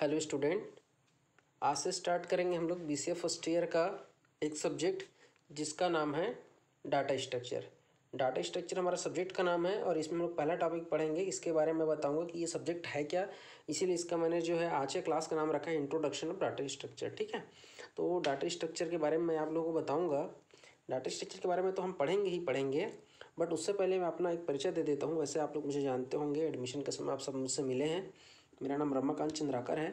Hello student, आज से start करेंगे हम लोग बीसीए फर्स्ट ईयर का एक सब्जेक्ट जिसका नाम है डाटा स्ट्रक्चर। डाटा स्ट्रक्चर हमारा सब्जेक्ट का नाम है और इसमें हम लोग पहला टॉपिक पढ़ेंगे। इसके बारे में बताऊंगा कि ये सब्जेक्ट है क्या, इसीलिए इसका मैंने जो है आज के क्लास का नाम रखा है इंट्रोडक्शन ऑफ डाटा स्ट्रक्चर। ठीक है, तो डाटा स्ट्रक्चर के बारे में मैं आप लोगों को बताऊँगा। डाटा स्ट्रक्चर के बारे में तो हम पढ़ेंगे ही पढ़ेंगे, बट उससे पहले मैं अपना एक परिचय दे देता हूँ। वैसे आप लोग मुझे जानते होंगे, एडमिशन के समय आप सब मुझसे मिले हैं। मेरा नाम रमाकांत चंद्राकर है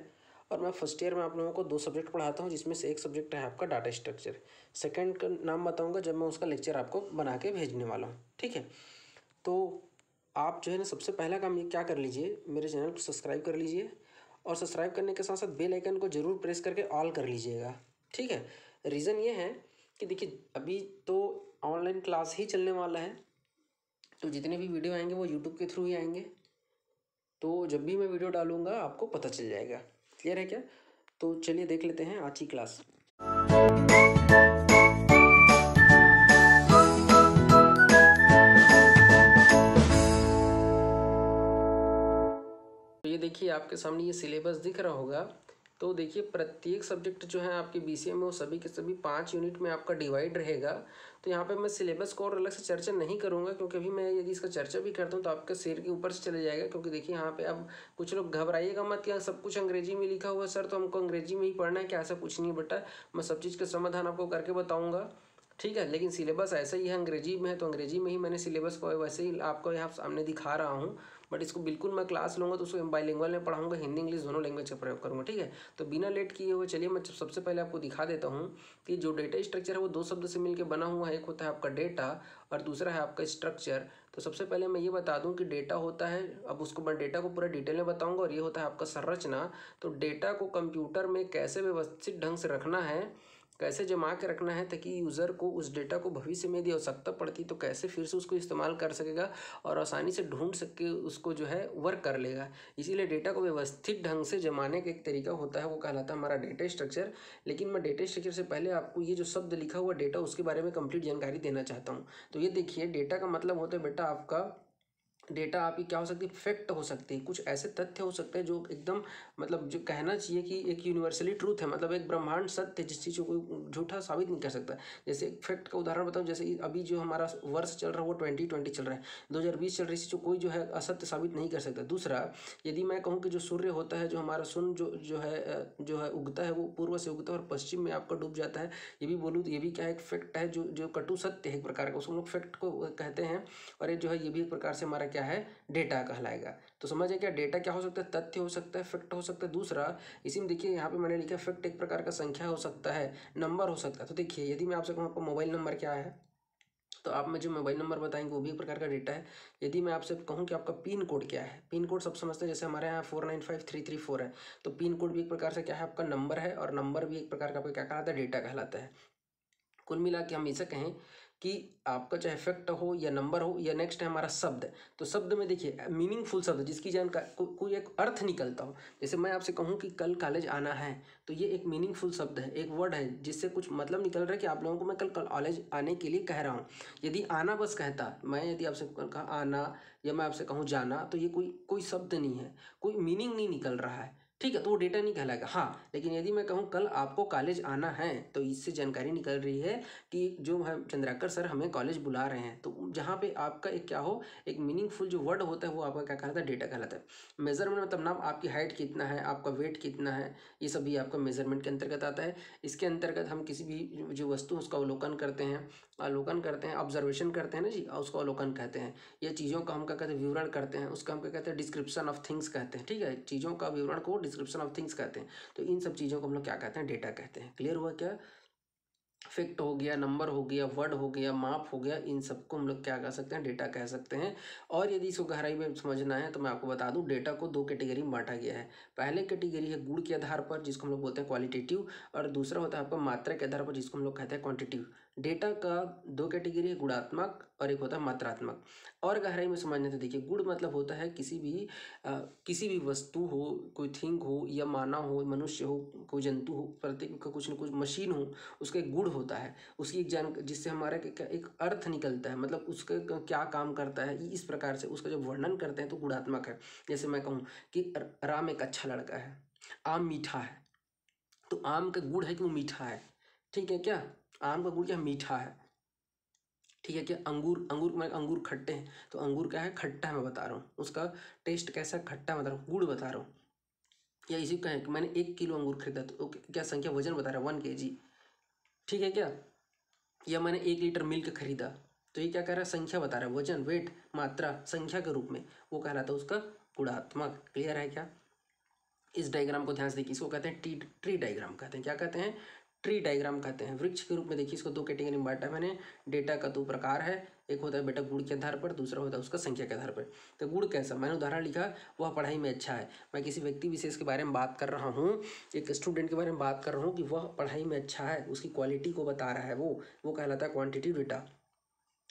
और मैं फर्स्ट ईयर में आप लोगों को 2 सब्जेक्ट पढ़ाता हूँ, जिसमें से एक सब्जेक्ट है आपका डाटा स्ट्रक्चर। सेकंड का नाम बताऊँगा जब मैं उसका लेक्चर आपको बना के भेजने वाला हूँ। ठीक है, तो आप जो है ना सबसे पहला काम ये क्या कर लीजिए, मेरे चैनल को सब्सक्राइब कर लीजिए और सब्सक्राइब करने के साथ साथ बेल आइकन को ज़रूर प्रेस करके ऑल कर लीजिएगा। ठीक है, रीज़न ये है कि देखिए अभी तो ऑनलाइन क्लास ही चलने वाला है, तो जितने भी वीडियो आएंगे वो यूट्यूब के थ्रू ही आएंगे। तो जब भी मैं वीडियो डालूंगा आपको पता चल जाएगा। क्लियर है क्या? तो चलिए देख लेते हैं आज की क्लास। तो ये देखिए आपके सामने ये सिलेबस दिख रहा होगा। तो देखिए प्रत्येक सब्जेक्ट जो है आपके बीसीए में वो सभी के सभी 5 यूनिट में आपका डिवाइड रहेगा। तो यहाँ पे मैं सिलेबस को और अलग से चर्चा नहीं करूँगा, क्योंकि अभी मैं यदि इसका चर्चा भी करता हूँ तो आपके सिर के ऊपर से चले जाएगा। क्योंकि देखिए यहाँ पे अब कुछ लोग घबराइएगा मत कि सब कुछ अंग्रेजी में लिखा हुआ है सर, तो हमको अंग्रेजी में ही पढ़ना है क्या? ऐसा कुछ नहीं बेटा, मैं सब चीज़ का समाधान आपको करके बताऊँगा। ठीक है, लेकिन सिलेबस ऐसा ही है, अंग्रेजी में है, तो अंग्रेजी में ही मैंने सिलेबस को वैसे ही आपको यहाँ सामने दिखा रहा हूँ। बट इसको बिल्कुल मैं क्लास लूँगा तो उसको बाइलिंगुअल में पढ़ाऊँगा, हिंदी इंग्लिश दोनों लैंग्वेज का प्रयोग करूँगा। ठीक है, तो बिना लेट किए हुए चलिए मैं सबसे पहले आपको दिखा देता हूँ कि जो डेटा स्ट्रक्चर है वो 2 शब्द से मिलकर बना हुआ है। एक होता है आपका डेटा और दूसरा है आपका स्ट्रक्चर। तो सबसे पहले मैं ये बता दूं कि डेटा होता है, अब उसको मैं डेटा को पूरा डिटेल में बताऊंगा, और ये होता है आपका संरचना। तो डेटा को कंप्यूटर में कैसे व्यवस्थित ढंग से रखना है, कैसे जमा के रखना है, ताकि यूज़र को उस डेटा को भविष्य में यदि आवश्यकता पड़ती तो कैसे फिर से उसको इस्तेमाल कर सकेगा और आसानी से ढूंढ सके उसको जो है वर्क कर लेगा। इसीलिए डेटा को व्यवस्थित ढंग से जमाने का एक तरीका होता है, वो कहलाता है हमारा डेटा स्ट्रक्चर। लेकिन मैं डेटा स्ट्रक्चर से पहले आपको ये जो शब्द लिखा हुआ डेटा उसके बारे में कंप्लीट जानकारी देना चाहता हूँ। तो ये देखिए, डेटा का मतलब होता है बेटा आपका, डेटा आपकी क्या हो सकती है, फैक्ट हो सकती है, कुछ ऐसे तथ्य हो सकते हैं जो एकदम मतलब जो कहना चाहिए कि एक यूनिवर्सली ट्रूथ है, मतलब एक ब्रह्मांड सत्य जिस चीज़ को कोई झूठा साबित नहीं कर सकता। जैसे एक फैक्ट का उदाहरण बताऊं, जैसे अभी जो हमारा वर्ष चल रहा है वो 2020 चल रहा है, 2020 चल रही है, जो कोई जो है असत्य साबित नहीं कर सकता। दूसरा, यदि मैं कहूँ कि जो सूर्य होता है, जो हमारा सूर्य जो है उगता है, वो पूर्व से उगता है और पश्चिम में आपका डूब जाता है, ये भी बोलूँ तो ये भी क्या है, एक फैक्ट है, जो कटु सत्य है एक प्रकार का, उसको हम लोग फैक्ट को कहते हैं। और ये जो है ये भी एक प्रकार से हमारा क्या है, डेटा कहलाएगा। तो समझे क्या, डेटा क्या हो सकता है, तथ्य हो सकता है, फैक्ट हो सकता है। दूसरा, इसी में देखिए यहाँ पे मैंने लिखा है फैक्ट एक प्रकार का संख्या हो सकता है, नंबर हो सकता है। तो देखिए यदि मैं आपसे कहूँ आपका मोबाइल नंबर क्या है, तो आप मुझे मोबाइल नंबर बताएंगे, वो भी एक प्रकार का डेटा है। यदि मैं आपसे कहूँ कि आपका पिन कोड क्या है, पिन कोड सब समझते हैं, जैसे हमारे यहाँ 495334 है, तो पिन कोड भी एक प्रकार से क्या है, आपका नंबर है, और नंबर भी एक प्रकार का आपका क्या कहलाता है, डेटा कहलाता है। कुल मिला के हम ऐसा कहें कि आपका चाहे फैक्ट हो या नंबर हो, या नेक्स्ट है हमारा शब्द। तो शब्द में देखिए मीनिंगफुल शब्द जिसकी जानकारी कोई एक अर्थ निकलता हो। जैसे मैं आपसे कहूँ कि कल कॉलेज आना है, तो ये एक मीनिंगफुल शब्द है, एक वर्ड है जिससे कुछ मतलब निकल रहा है कि आप लोगों को मैं कल कॉलेज आने के लिए कह रहा हूँ। यदि आना बस कहता, मैं यदि आपसे कहा आना, या मैं आपसे कहूँ जाना, तो ये कोई कोई शब्द नहीं है, कोई मीनिंग नहीं निकल रहा है। ठीक है, तो वो डेटा नहीं कहलाएगा। हाँ, लेकिन यदि मैं कहूँ कल आपको कॉलेज आना है, तो इससे जानकारी निकल रही है कि जो है चंद्राकर सर हमें कॉलेज बुला रहे हैं। तो जहाँ पे आपका एक क्या हो, एक मीनिंगफुल जो वर्ड होता है वो आपका क्या कहलाता है, डेटा कहलाता है। मेजरमेंट मतलब नाम, आपकी हाइट कितना है, आपका वेट कितना है, ये सभी आपका मेजरमेंट के अंतर्गत आता है। इसके अंतर्गत हम किसी भी जो वस्तु उसका अवलोकन करते हैं, ऑब्जर्वेशन करते हैं ना जी, उसको अवलोकन कहते हैं। ये चीज़ों का हम क्या कहते हैं, विवरण करते हैं, उसका हम क्या कहते हैं, डिस्क्रिप्शन ऑफ थिंग्स कहते हैं। ठीक है, चीज़ों का विवरण को डिस्क्रिप्शन ऑफ थिंग्स कहते हैं। तो इन सब चीज़ों को हम लोग क्या कहते हैं, डेटा कहते हैं। क्लियर हुआ क्या? फैक्ट हो गया, नंबर हो गया, वर्ड हो गया, माप हो गया, इन सबको हम लोग क्या कह सकते हैं, डेटा कह सकते हैं। और यदि इसको गहराई में समझना है तो मैं आपको बता दूं, डेटा को 2 कैटेगरी में बांटा गया है। पहले कैटेगरी है गुण के आधार पर, जिसको हम लोग बोलते हैं क्वालिटेटिव, और दूसरा होता है आपका मात्रा के आधार पर, जिसको हम लोग कहते हैं क्वांटिटिव। डेटा का 2 कैटेगरी है, गुणात्मक और एक होता है मात्रात्मक। और गहराई में समझने तो देखिए, गुण मतलब होता है किसी भी वस्तु हो, कोई थिंग हो या मानव हो, मनुष्य हो, कोई जंतु हो, प्रत्येक का कुछ न कुछ मशीन हो, उसका एक गुण होता है, उसकी एक जान जिससे हमारा एक अर्थ निकलता है, मतलब उसका क्या काम करता है, इस प्रकार से उसका जब वर्णन करते हैं तो गुणात्मक है। जैसे मैं कहूँ कि राम एक अच्छा लड़का है, आम मीठा है, तो आम का गुड़ है कि वो मीठा है, ठीक है क्या, आम का गुड़ क्या मीठा है, ठीक है क्या। अंगूर, अंगूर खट्टे हैं, तो अंगूर क्या है, खट्टा है, मैं बता रहा हूँ उसका टेस्ट कैसा, खट्टा बता रहा हूँ, गुड़ बता रहा हूँ। या इसी का है कि मैंने 1 किलो अंगूर खरीदा, तो क्या संख्या, वजन बता रहा है 1 kg, ठीक है क्या। या मैंने 1 लीटर मिल्क खरीदा, तो ये क्या कह रहा है, संख्या बता रहा है, वजन, वेट, मात्रा, संख्या के रूप में, वो कहलाता है उसका गुणात्मक। क्लियर है क्या। इस डायग्राम को ध्यान से देखिए, इसको कहते हैं ट्री डायग्राम कहते हैं, क्या कहते हैं, ट्री डायग्राम कहते हैं। वृक्ष के रूप में देखिए, इसको 2 कैटेगरी में बांटा है मैंने। डेटा का 2 प्रकार है, एक होता है बेटा गुण के आधार पर, दूसरा होता है उसका संख्या के आधार पर। तो गुण कैसा, मैंने उदाहरण लिखा, वह पढ़ाई में अच्छा है। मैं किसी व्यक्ति विशेष के बारे में बात कर रहा हूँ, एक स्टूडेंट के बारे में बात कर रहा हूँ कि वह पढ़ाई में अच्छा है, उसकी क्वालिटी को बता रहा है, वो कहलाता है क्वान्टिटिव डेटा।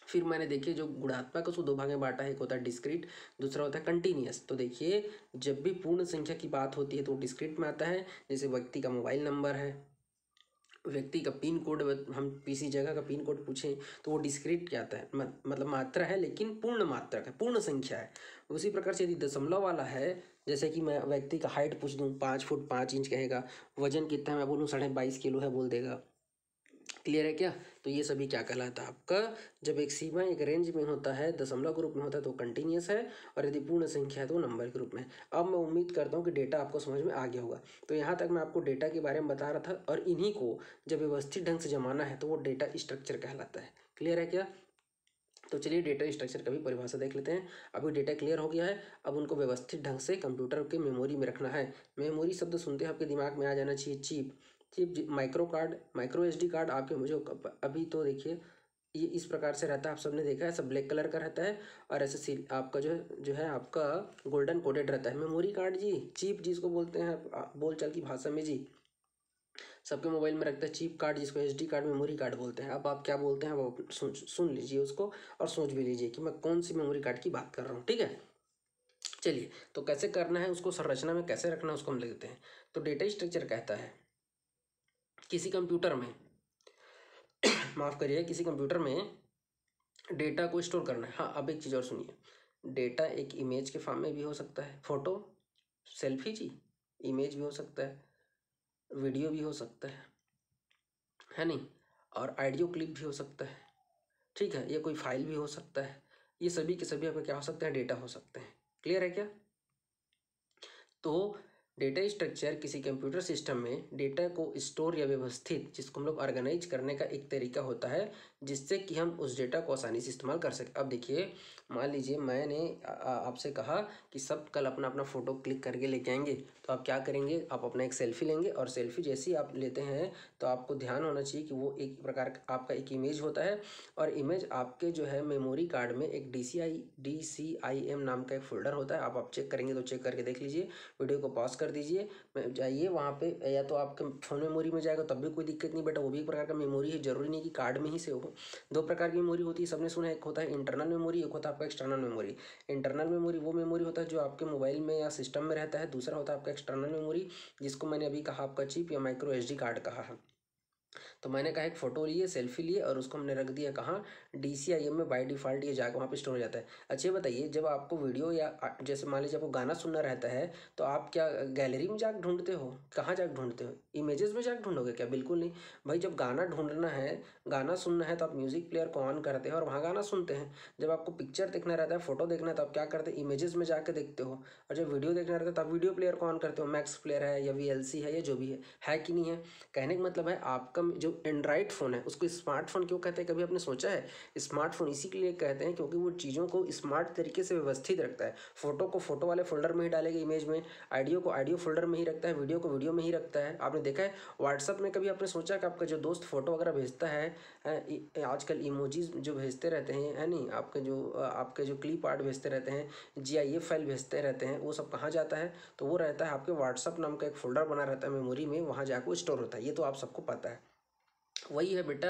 फिर मैंने देखिए जो गुणात्मक उसको 2 भाग में बांटा है, एक होता है डिस्क्रीट, दूसरा होता है कंटिन्यूअस। तो देखिए जब भी पूर्ण संख्या की बात होती है तो वो डिस्क्रीट में आता है, जैसे व्यक्ति का मोबाइल नंबर है, व्यक्ति का पिन कोड, हम किसी जगह का पिन कोड पूछें तो वो डिस्क्रीट क्या आता है, मतलब मात्रा है लेकिन पूर्ण मात्रा है, पूर्ण संख्या है। उसी प्रकार से यदि दशमलव वाला है, जैसे कि मैं व्यक्ति का हाइट पूछ दूँ 5 फुट 5 इंच कहेगा, वजन कितना है मैं बोलूँ 22.5 किलो है बोल देगा। क्लियर है क्या। तो ये सभी क्या कहलाता है आपका, जब एक सीमा एक रेंज में होता है, दशमलव के रूप में होता है तो कंटिन्यूअस है, और यदि पूर्ण संख्या है तो नंबर के रूप में। अब मैं उम्मीद करता हूँ कि डेटा आपको समझ में आ गया होगा। तो यहाँ तक मैं आपको डेटा के बारे में बता रहा था, और इन्हीं को जब व्यवस्थित ढंग से जमाना है तो वो डेटा स्ट्रक्चर कहलाता है। क्लियर है क्या। तो चलिए डेटा स्ट्रक्चर का भी परिभाषा देख लेते हैं। अभी डेटा क्लियर हो गया है, अब उनको व्यवस्थित ढंग से कंप्यूटर के मेमोरी में रखना है। मेमोरी शब्द सुनते हैं आपके दिमाग में आ जाना चाहिए chip, micro card, micro SD card आपके मुझे अभी तो देखिए ये इस प्रकार से रहता है, आप सबने देखा है, सब ब्लैक कलर का रहता है, और ऐसे आपका जो है आपका गोल्डन कोटेड रहता है। मेमोरी कार्ड जी, चिप जिसको बोलते हैं बोलचाल की भाषा में जी, सबके मोबाइल में रखता है चिप कार्ड, जिसको SD कार्ड, मेमोरी कार्ड बोलते हैं। अब आप क्या बोलते हैं वो सुन लीजिए उसको, और सोच भी लीजिए कि मैं कौन सी मेमोरी कार्ड की बात कर रहा हूँ, ठीक है। चलिए तो कैसे करना है उसको, संरचना में कैसे रखना है उसको हम लिख देते हैं। तो डेटा स्ट्रक्चर कहता है किसी कंप्यूटर में माफ़ करिए, किसी कंप्यूटर में डेटा को स्टोर करना है। हाँ, अब एक चीज़ और सुनिए, डेटा एक इमेज के फॉर्म में भी हो सकता है, फोटो, सेल्फी जी, इमेज भी हो सकता है, वीडियो भी हो सकता है नहीं, और ऑडियो क्लिप भी हो सकता है, ठीक है, ये कोई फाइल भी हो सकता है। ये सभी के सभी आपके क्या हो सकते हैं, डेटा हो सकते हैं। क्लियर है क्या। तो डेटा स्ट्रक्चर किसी कंप्यूटर सिस्टम में डेटा को स्टोर या व्यवस्थित, जिसको हम लोग ऑर्गेनाइज करने का एक तरीका होता है, जिससे कि हम उस डेटा को आसानी से इस्तेमाल कर सकें। अब देखिए मान लीजिए मैंने आपसे कहा कि सब कल अपना अपना फ़ोटो क्लिक करके लेके आएंगे, तो आप क्या करेंगे, आप अपना एक सेल्फी लेंगे, और सेल्फी जैसे ही आप लेते हैं तो आपको ध्यान होना चाहिए कि वो एक प्रकार का आपका एक इमेज होता है, और इमेज आपके जो है मेमोरी कार्ड में एक DCIM नाम का एक फोल्डर होता है। आप चेक करेंगे तो चेक करके देख लीजिए, वीडियो को पॉज कर दीजिए, जाइए वहाँ पे, या तो आपके फ़ोन मेमोरी में जाएगा तब भी कोई दिक्कत नहीं बेटा, वो भी एक प्रकार का मेमोरी है, जरूरी नहीं कि कार्ड में ही सेव हो। 2 प्रकार की मेमोरी होती है, सबने सुना है, एक होता है इंटरनल मेमोरी, एक होता है आपका एक्सटर्नल मेमोरी। इंटरनल मेमोरी वो मेमोरी होता है जो आपके मोबाइल में या सिस्टम में रहता है, दूसरा होता है आपका एक्सटर्नल मेमोरी, जिसको मैंने अभी कहा आपका चिप या माइक्रो SD कार्ड कहा है। तो मैंने कहा एक फ़ोटो लिए, सेल्फी लिए, और उसको हमने रख दिया कहाँ, DCIM में बाय डिफ़ॉल्ट ये जाकर वहाँ पे स्टोर हो जाता है। अच्छा बताइए, जब आपको वीडियो या जैसे मान लीजिए आपको गाना सुनना रहता है, तो आप क्या गैलरी में जाकर ढूंढते हो, कहाँ जाकर ढूंढते हो, इमेजेस में जाकर ढूंढोगे क्या, बिल्कुल नहीं भाई। जब गाना ढूंढना है, गाना सुनना है, तो आप म्यूज़िक प्लेयर को ऑन करते हैं और वहाँ गाना सुनते हैं। जब आपको पिक्चर देखना रहता है, फोटो देखना है, तो आप क्या करते हैं, इमेजेस में जाकर देखते हो। और जब वीडियो देखना रहता है तो आप वीडियो प्लेयर को ऑन करते हो, मैक्स प्लेयर है या VLC है या जो भी है कि नहीं है। कहने का मतलब है आपका जो एंड्रॉइड फ़ोन है उसको स्मार्टफोन क्यों कहते हैं, कभी आपने सोचा है। स्मार्टफोन इसी के लिए कहते हैं क्योंकि वो चीज़ों को स्मार्ट तरीके से व्यवस्थित रखता है। फोटो को फोटो वाले फोल्डर में ही डालेगा इमेज में, ऑडियो को ऑडियो फोल्डर में ही रखता है, वीडियो को वीडियो में ही रखता है। आपने देखा है व्हाट्सअप में कभी आपने सोचा कि आपका जो दोस्त फोटो वगैरह भेजता है, आजकल इमोजीज जो भेजते रहते हैं, है नहीं, आपके जो क्लिप आर्ट भेजते रहते हैं, GIF फाइल भेजते रहते हैं, वो सब कहाँ जाता है, तो वो रहता है आपके व्हाट्सअप नाम का एक फोल्डर बना रहता है मेमोरी में, वहाँ जाकर स्टोर होता है। ये तो आप सबको पता है। वही है बेटा,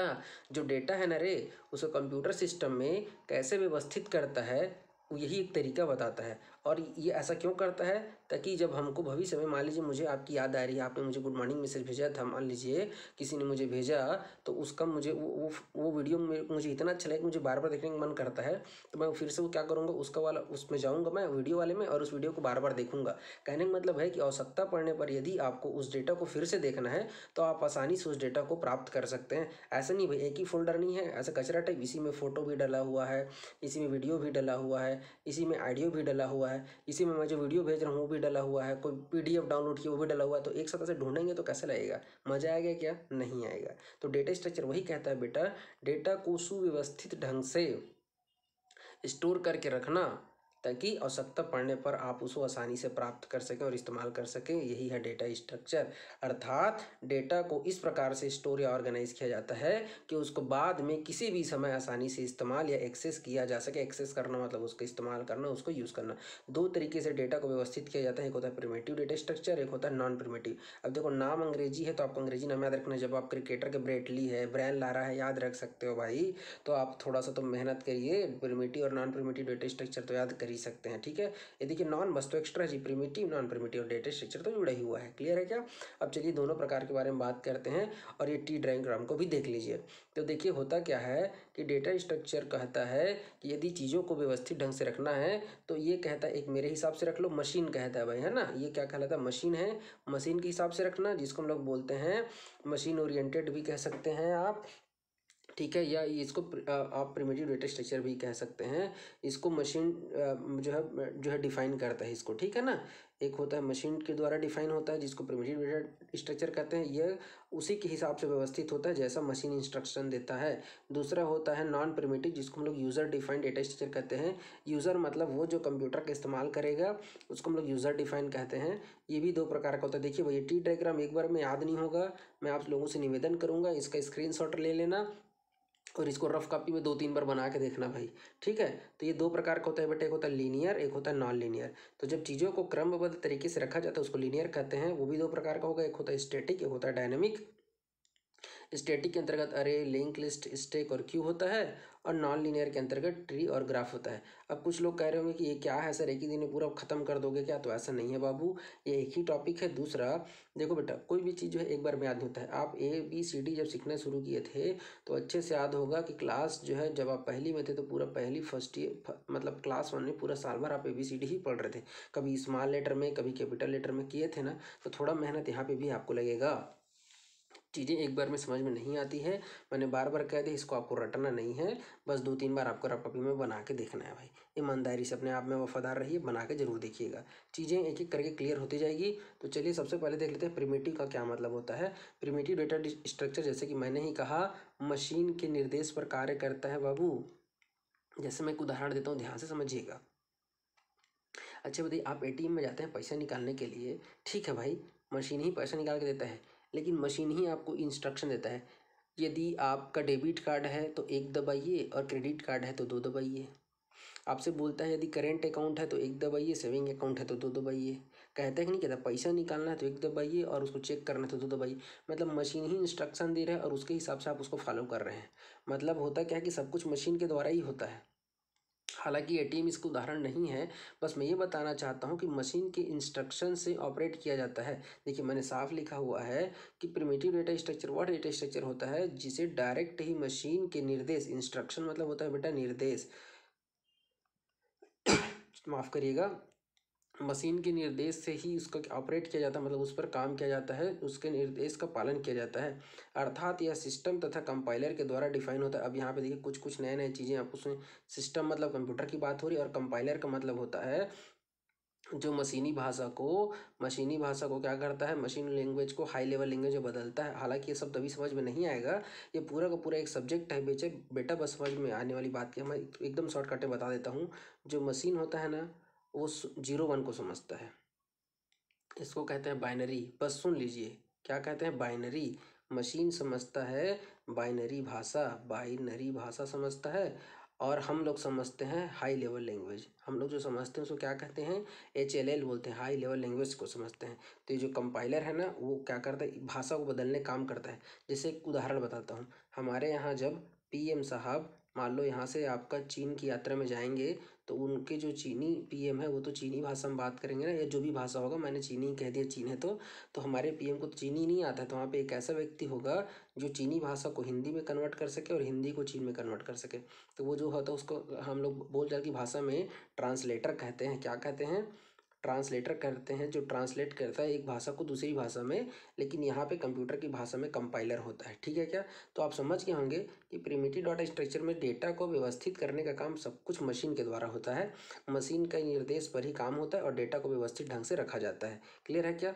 जो डेटा है ना रे, उसको कंप्यूटर सिस्टम में कैसे व्यवस्थित करता है, वो यही एक तरीका बताता है। और ये ऐसा क्यों करता है, ताकि जब हमको भविष्य में मान लीजिए मुझे आपकी याद आ रही है, आपने मुझे गुड मॉर्निंग मैसेज भेजा था, मान लीजिए किसी ने मुझे भेजा, तो उसका मुझे वो वीडियो में मुझे इतना अच्छा लगा कि मुझे बार बार देखने का मन करता है, तो मैं फिर से वो क्या करूँगा, उसका वाला उसमें जाऊँगा मैं वीडियो वाले में और उस वीडियो को बार बार देखूंगा। कहने का मतलब है कि आवश्यकता पड़ने पर यदि आपको उस डेटा को फिर से देखना है तो आप आसानी से उस डेटा को प्राप्त कर सकते हैं। ऐसा नहीं भाई एक ही फोल्डर नहीं है, ऐसा कचरा टाइप, इसी में फ़ोटो भी डला हुआ है, इसी में वीडियो भी डला हुआ है, इसी में ऑडियो भी डला हुआ है, इसी में मैं जो वीडियो भेज रहा हूँ वो भी डला हुआ है, कोई PDF डाउनलोड किया वो भी डला हुआ है, तो एक साथ ऐसे ढूंढेंगे तो कैसे लगेगा, मजा आएगा क्या, नहीं आएगा। तो डेटा स्ट्रक्चर वही कहता है बेटा, डेटा को सुव्यवस्थित ढंग से स्टोर करके रखना, ताकि आवश्यकता पड़ने पर आप उसको आसानी से प्राप्त कर सकें और इस्तेमाल कर सकें, यही है डेटा स्ट्रक्चर। अर्थात डेटा को इस प्रकार से स्टोर या ऑर्गेनाइज किया जाता है कि उसको बाद में किसी भी समय आसानी से इस्तेमाल या एक्सेस किया जा सके। एक्सेस करना मतलब उसका इस्तेमाल करना, उसको यूज़ करना। दो तरीके से डेटा को व्यवस्थित किया जाता है, एक होता है प्रिमिटिव डेटा स्ट्रक्चर, एक होता है नॉन प्रिमिटिव। अब देखो नाम अंग्रेजी है तो आपको अंग्रेजी नाम याद रखना है। जब आप क्रिकेटर के ब्रेटली है, ब्रायन लारा है, याद रख सकते हो भाई, तो आप थोड़ा सा तो मेहनत करिए, प्रिमिटिव और नॉन प्रिमिटिव डेटा स्ट्रक्चर तो याद कर ही सकते हैं, ठीक है। ये देखिए नॉन बस तो एक्स्ट्रा जी, primitive non primitive data structure तो जुड़ा ही हुआ है, क्लियर है क्या। अब चलिए दोनों प्रकार के बारे में बात करते हैं और ये टी डायग्राम को भी देख लीजिए। तो देखिए होता क्या है कि डेटा स्ट्रक्चर कहता है कि यदि चीज़ों को व्यवस्थित ढंग से रखना है तो ये कहता है, एक मेरे हिसाब से रख लो, मशीन कहता है भाई, है ना, ये क्या कहलाता है, मशीन है। मशीन के हिसाब से रखना, जिसको हम लोग बोलते हैं मशीन ओरिएंटेड भी कह सकते हैं आप, ठीक है, या इसको आप प्रिमिटिव डेटा स्ट्रक्चर भी कह सकते हैं। इसको मशीन जो है डिफाइन करता है इसको, ठीक है ना। एक होता है मशीन के द्वारा डिफाइन होता है जिसको प्रिमिटिव डेटा स्ट्रक्चर कहते हैं, यह उसी के हिसाब से व्यवस्थित होता है जैसा मशीन इंस्ट्रक्शन देता है। दूसरा होता है नॉन प्रिमिटिव, जिसको हम लोग यूज़र डिफाइंड डेटा स्ट्रक्चर कहते हैं। यूज़र मतलब वो जो कंप्यूटर का इस्तेमाल करेगा, उसको हम लोग यूज़र डिफाइन कहते हैं। ये भी दो प्रकार का होता है। देखिए भैया टी डायग्राम एक बार में याद नहीं होगा, मैं आप लोगों से निवेदन करूंगा इसका स्क्रीनशॉट ले लेना और इसको रफ कॉपी में 2-3 बार बना के देखना भाई, ठीक है। तो ये दो प्रकार का होता है बेटा, एक होता है लीनियर, एक होता है नॉन लीनियर। तो जब चीज़ों को क्रमबद्ध तरीके से रखा जाता है उसको लीनियर कहते हैं। वो भी दो प्रकार का होगा, एक होता है स्टैटिक, एक होता है डायनेमिक। स्टैटिक के अंतर्गत अरे, लिंक लिस्ट, स्टैक और क्यू होता है, और नॉन लीनियर के अंतर्गत ट्री और ग्राफ होता है। अब कुछ लोग कह रहे होंगे कि ये क्या है सर, एक ही दिन में पूरा खत्म कर दोगे क्या, तो ऐसा नहीं है बाबू, ये एक ही टॉपिक है। दूसरा देखो बेटा, कोई भी चीज़ जो है एक बार में याद नहीं होता है। आप ABCD जब सीखना शुरू किए थे तो अच्छे से याद होगा कि क्लास जो है जब आप पहली में थे तो पूरा पहली फर्स्ट ईयर मतलब क्लास 1 में पूरा साल भर आप ABCD ही पढ़ रहे थे, कभी स्मॉल लेटर में कभी कैपिटल लेटर में किए थे ना, तो थोड़ा मेहनत यहाँ पे भी आपको लगेगा। चीज़ें एक बार में समझ में नहीं आती है, मैंने बार बार कह दिया, इसको आपको रटना नहीं है, बस 2-3 बार आपको रफ कॉपी में बना के देखना है भाई। ईमानदारी से अपने आप में वफादार रहिए, बना के जरूर देखिएगा, चीज़ें एक एक करके क्लियर होती जाएगी। तो चलिए सबसे पहले देख लेते हैं प्रिमिटिव का क्या मतलब होता है। प्रिमिटिव डेटा स्ट्रक्चर, जैसे कि मैंने ही कहा, मशीन के निर्देश पर कार्य करता है बाबू। जैसे मैं एक उदाहरण देता हूँ, ध्यान से समझिएगा। अच्छा बताइए, आप ATM में जाते हैं पैसा निकालने के लिए, ठीक है भाई, मशीन ही पैसा निकाल के देता है, लेकिन मशीन ही आपको इंस्ट्रक्शन देता है। यदि आपका डेबिट कार्ड है तो एक दबाइए और क्रेडिट कार्ड है तो दो दबाइए। आपसे बोलता है यदि करेंट अकाउंट है तो एक दबाइए, सेविंग अकाउंट है तो दो दबाइए। कहता है कि नहीं कहता, पैसा निकालना है तो एक दबाइए और उसको चेक करना है तो दो दबाइए। मतलब मशीन ही इंस्ट्रक्शन दे रहा है और उसके हिसाब से आप उसको फॉलो कर रहे हैं। मतलब होता क्या है कि सब कुछ मशीन के द्वारा ही होता है। हालांकि ATM इसका उदाहरण नहीं है, बस मैं ये बताना चाहता हूँ कि मशीन के इंस्ट्रक्शन से ऑपरेट किया जाता है। देखिए मैंने साफ लिखा हुआ है कि प्रिमिटिव डेटा स्ट्रक्चर वह डेटा स्ट्रक्चर होता है जिसे डायरेक्ट ही मशीन के निर्देश, इंस्ट्रक्शन मतलब होता है बेटा निर्देश, माफ़ करिएगा, मशीन के निर्देश से ही उसका ऑपरेट किया जाता है, मतलब उस पर काम किया जाता है, उसके निर्देश का पालन किया जाता है। अर्थात यह सिस्टम तथा कंपाइलर के द्वारा डिफाइन होता है। अब यहाँ पे देखिए कुछ कुछ नए नए चीज़ें आप उसमें, सिस्टम मतलब कंप्यूटर की बात हो रही है, और कंपाइलर का मतलब होता है जो मशीनी भाषा को क्या करता है, मशीन लैंग्वेज को हाई लेवल लैंग्वेज में बदलता है। हालांकि ये सब तभी समझ में नहीं आएगा, ये पूरा का पूरा एक सब्जेक्ट है बेटा, बस समझ में आने वाली बात की मैं एकदम शॉर्टकट में बता देता हूँ। जो मशीन होता है ना, वो 0-1 को समझता है, इसको कहते हैं बाइनरी। बस सुन लीजिए, क्या कहते हैं, बाइनरी। मशीन समझता है बाइनरी भाषा समझता है, और हम लोग समझते हैं हाई लेवल लैंग्वेज। हम लोग जो समझते हैं उसको क्या कहते हैं, HLL बोलते हैं, हाई लेवल लैंग्वेज को समझते हैं। तो ये जो कंपाइलर है ना, वो क्या करता है, भाषा को बदलने काम करता है। जैसे एक उदाहरण बताता हूँ, हमारे यहाँ जब PM साहब मान लो यहाँ से आपका चीन की यात्रा में जाएंगे तो उनके जो चीनी पीएम है वो तो चीनी भाषा में बात करेंगे ना, या जो भी भाषा होगा, मैंने चीनी कह दिया, चीन है तो हमारे पीएम को तो चीनी नहीं आता है, तो वहाँ पे एक ऐसा व्यक्ति होगा जो चीनी भाषा को हिंदी में कन्वर्ट कर सके और हिंदी को चीन में कन्वर्ट कर सके। तो वो जो होता है उसको हम लोग बोलचाल की भाषा में ट्रांसलेटर कहते हैं। क्या कहते हैं? ट्रांसलेटर करते हैं, जो ट्रांसलेट करता है एक भाषा को दूसरी भाषा में, लेकिन यहाँ पे कंप्यूटर की भाषा में कंपाइलर होता है। ठीक है क्या? तो आप समझ गए होंगे कि प्रिमिटिव डाटा स्ट्रक्चर में डेटा को व्यवस्थित करने का काम सब कुछ मशीन के द्वारा होता है। मशीन का निर्देश पर ही काम होता है और डेटा को व्यवस्थित ढंग से रखा जाता है। क्लियर है क्या?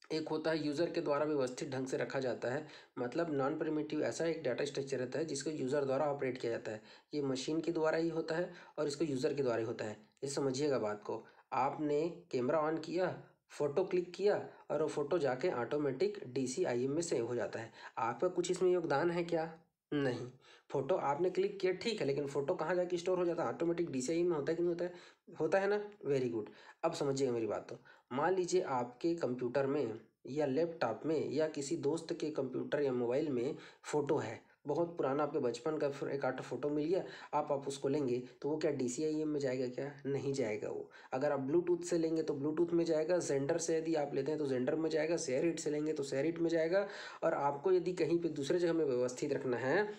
एक होता है यूज़र के द्वारा व्यवस्थित ढंग से रखा जाता है, मतलब नॉन प्रिमिटिव ऐसा एक डाटा स्ट्रक्चर रहता है जिसको यूज़र द्वारा ऑपरेट किया जाता है। ये मशीन के द्वारा ही होता है और इसको यूज़र के द्वारा ही होता है। ये समझिएगा बात को। आपने कैमरा ऑन किया, फ़ोटो क्लिक किया और वो फ़ोटो जाके ऑटोमेटिक DCIM में सेव हो जाता है। आपका कुछ इसमें योगदान है क्या? नहीं। फ़ोटो आपने क्लिक किया ठीक है, लेकिन फ़ोटो कहाँ जाके स्टोर हो जाता है? ऑटोमेटिक DCIM में होता है कि नहीं होता है? होता है ना? Very good. अब समझिएगा मेरी बात। तो मान लीजिए आपके कंप्यूटर में या लैपटॉप में या किसी दोस्त के कंप्यूटर या मोबाइल में फ़ोटो है, बहुत पुराना, आपके बचपन का फिर एक आध फ़ोटो मिल गया, आप उसको लेंगे तो वो क्या DCIM में जाएगा क्या? नहीं जाएगा वो। अगर आप ब्लूटूथ से लेंगे तो ब्लूटूथ में जाएगा, जेंडर से यदि आप लेते हैं तो जेंडर में जाएगा, शेयरइट से लेंगे तो शेयरइट में जाएगा। और आपको यदि कहीं पे दूसरे जगह में व्यवस्थित रखना है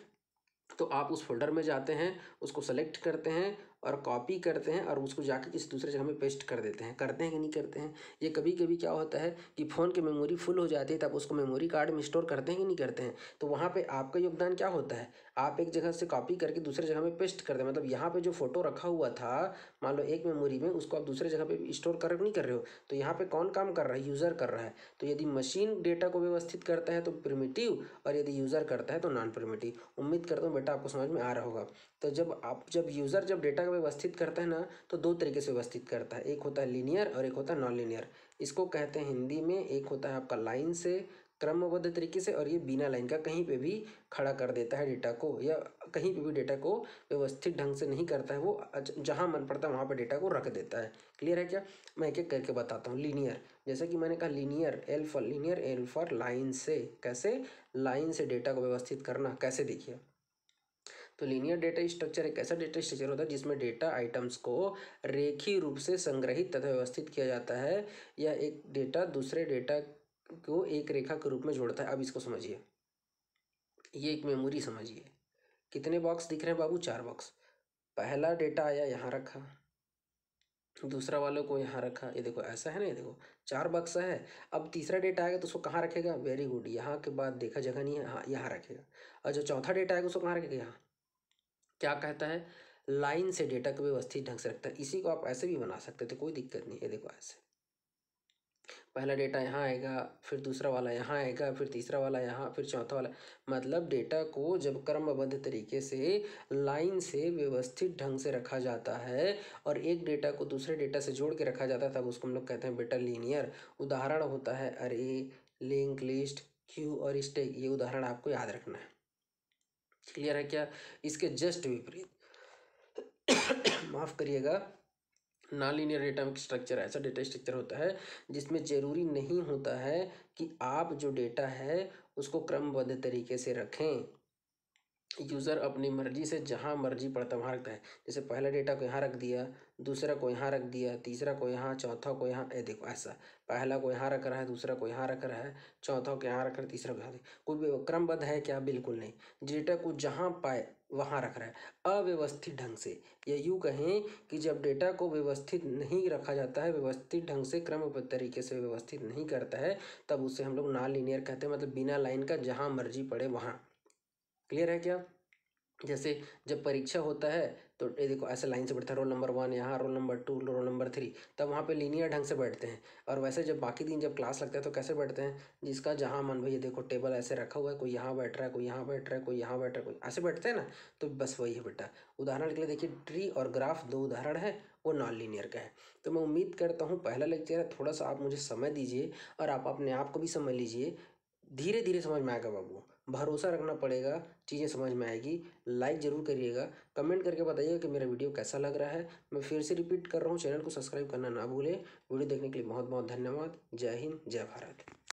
तो आप उस फोल्डर में जाते हैं, उसको सेलेक्ट करते हैं और कॉपी करते हैं और उसको जाकर किसी दूसरे जगह में पेस्ट कर देते हैं। करते हैं कि नहीं करते हैं? ये कभी कभी क्या होता है कि फ़ोन की मेमोरी फुल हो जाती है, तब उसको मेमोरी कार्ड में स्टोर करते हैं कि नहीं करते हैं? तो वहाँ पे आपका योगदान क्या होता है? आप एक जगह से कॉपी करके दूसरे जगह में पेस्ट कर दें, मतलब यहाँ पे जो फोटो रखा हुआ था, मान लो एक मेमोरी में, उसको आप दूसरे जगह पे स्टोर कर नहीं कर रहे हो, तो यहाँ पे कौन काम कर रहा है? यूज़र कर रहा है। तो यदि मशीन डेटा को व्यवस्थित करता है तो प्रिमिटिव, और यदि यूज़र करता है तो नॉन प्रिमिटिव। उम्मीद करता हूँ बेटा आपको समझ में आ रहा होगा। तो जब यूज़र जब डेटा को व्यवस्थित करता है ना, तो दो तरीके से व्यवस्थित करता है, एक होता है लीनियर और एक होता है नॉन लीनियर। इसको कहते हैं हिंदी में, एक होता है आपका लाइन से क्रमबद्ध तरीके से, और ये बिना लाइन का कहीं पे भी खड़ा कर देता है डेटा को, या कहीं पे भी डेटा को व्यवस्थित ढंग से नहीं करता है, वो जहाँ मन पड़ता है वहाँ पर डेटा को रख देता है। क्लियर है क्या? मैं एक एक करके बताता हूँ। लीनियर, जैसे कि मैंने कहा लीनियर, एल फॉर लाइन से। कैसे? लाइन से डेटा को व्यवस्थित करना। कैसे? देखिए, तो लीनियर डेटा स्ट्रक्चर एक ऐसा डेटा स्ट्रक्चर होता है जिसमें डेटा आइटम्स को रेखीय रूप से संग्रहित तथा व्यवस्थित किया जाता है, या एक डेटा दूसरे डेटा को एक रेखा के रूप में जोड़ता है। अब इसको समझिए, ये एक मेमोरी समझिए। कितने बॉक्स दिख रहे हैं बाबू? 4 बॉक्स। पहला डेटा आया, यहाँ रखा, दूसरा वालों को यहाँ रखा, ये देखो ऐसा है ना, ये देखो 4 बक्सा है। अब तीसरा डेटा आएगा तो उसको कहाँ रखेगा? वेरी गुड, यहाँ के बाद देखा जगह नहीं है, हाँ यहाँ रखेगा। और जो चौथा डेटा आएगा उसको कहाँ रखेगा? यहाँ। क्या कहता है? लाइन से डेटा को व्यवस्थित ढंग से रखता है। इसी को आप ऐसे भी बना सकते थे, कोई दिक्कत नहीं है। देखो ऐसे, पहला डेटा यहाँ आएगा, फिर दूसरा वाला यहाँ आएगा, फिर तीसरा वाला यहाँ, फिर चौथा वाला। मतलब डेटा को जब क्रमबद्ध तरीके से लाइन से व्यवस्थित ढंग से रखा जाता है और एक डेटा को दूसरे डेटा से जोड़ के रखा जाता है, तब उसको हम लोग कहते हैं बेटा लीनियर। उदाहरण होता है अरे, लिंक लिस्ट, क्यू और स्टैक। ये उदाहरण आपको याद रखना है। क्लियर है क्या? इसके जस्ट विपरीत माफ़ करिएगा, नॉन लीनियर डेटा स्ट्रक्चर ऐसा डेटा स्ट्रक्चर होता है जिसमें ज़रूरी नहीं होता है कि आप जो डेटा है उसको क्रमबद्ध तरीके से रखें। यूज़र अपनी मर्जी से जहाँ मर्जी पढ़ता वहाँ रखता है। जैसे पहला डेटा को यहाँ रख दिया, दूसरा को यहाँ रख दिया, तीसरा को यहाँ, चौथा को यहाँ। ए देखो ऐसा, पहला को यहाँ रख रहा है, दूसरा को यहाँ रख रहा है, चौथा को यहाँ रख रहा है, तीसरा को यहाँ। कोई क्रमबद्ध है क्या? बिल्कुल नहीं। डेटा को जहाँ पाए वहाँ रख रहा है, अव्यवस्थित ढंग से। या यूँ कहें कि जब डेटा को व्यवस्थित नहीं रखा जाता है, व्यवस्थित ढंग से क्रमबद्ध तरीके से व्यवस्थित नहीं करता है, तब उसे हम लोग नॉन लीनियर कहते हैं, मतलब बिना लाइन का, जहाँ मर्जी पड़े वहाँ। क्लियर है क्या? जैसे जब परीक्षा होता है तो ये देखो ऐसे लाइन से बैठता है, रोल नंबर 1 यहाँ, रोल नंबर 2, रोल नंबर 3, तब वहाँ पे लीनियर ढंग से बैठते हैं। और वैसे जब बाकी दिन जब क्लास लगता है तो कैसे बैठते हैं? जिसका जहाँ मन भई, ये देखो टेबल ऐसे रखा हुआ है, कोई यहाँ बैठ रहा है, कोई यहाँ बैठ रहा है, कोई यहाँ बैठ रहा है, कोई ऐसे बैठते हैं ना। तो बस वही है बेटा। उदाहरण के लिए देखिए, ट्री और ग्राफ 2 उदाहरण है, वो नॉन लीनियर का है। तो मैं उम्मीद करता हूँ पहला लेक्चर है, थोड़ा सा आप मुझे समय दीजिए और आप अपने आप को भी समझ लीजिए। धीरे धीरे समझ में आएगा बाबू, भरोसा रखना पड़ेगा, चीज़ें समझ में आएगी। लाइक ज़रूर करिएगा, कमेंट करके बताइएगा कि मेरा वीडियो कैसा लग रहा है। मैं फिर से रिपीट कर रहा हूँ, चैनल को सब्सक्राइब करना ना भूलें। वीडियो देखने के लिए बहुत बहुत धन्यवाद। जय हिंद, जय भारत।